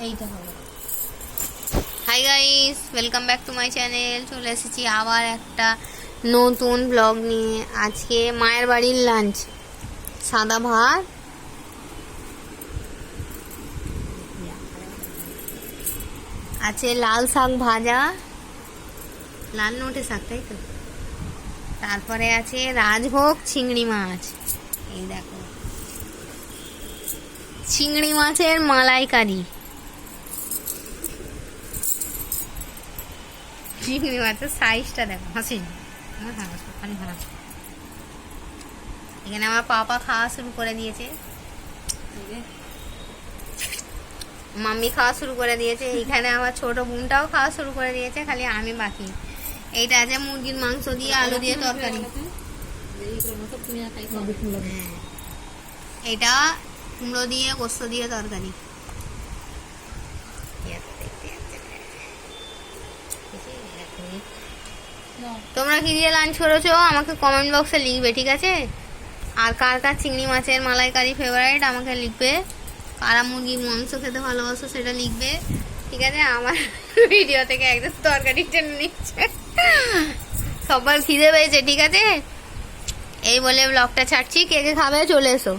এইটা হবে। Hi guys, welcome back to my channel. চলে এসেছি আবার একটা নতুন ব্লগ নিয়ে। আজকে মায়ের বাড়ির লাঞ্চ, সাদা ভাত, আছে লাল শাক ভাজা, লাল নোটে শাক, তাই তো। তারপরে আছে রাজভোগ চিংড়ি মাছ। এই দেখো, চিংড়ি মাছের মালাইকারি। চিংড়ি মাছের সাইজটা দেখো, হাসি। এখানে আমার পাপা খাওয়া শুরু করে দিয়েছে, মাম্মি খাওয়া শুরু করে দিয়েছে। এইখানে আমার ছোট বোনটাও খাওয়া শুরু করে দিয়েছে, খালি আমি বাকি। এইটা আছে মুরগির মাংস দিয়ে আলু দিয়ে তরকারি। এটা কুমড়ো দিয়ে গোস্ত দিয়ে তরকারি। তোমরা কি দিয়ে লাঞ্চ করেছো আমাকে কমেন্ট বক্সে লিখবে, ঠিক আছে? আর কার কার চিংড়ি মাছের মালাইকারি ফেভারিট আমাকে লিখবে। কারা মুরগির মাংস খেতে ভালোবাসো সেটা লিখবে, ঠিক আছে? আমার ভিডিও থেকে একদম তরকারি টেনে নিচ্ছে, সবার খিদে পেয়েছে, ঠিক আছে? এই বলে ব্লগটা ছাড়ছি। কে কে খাবে চলে এসো।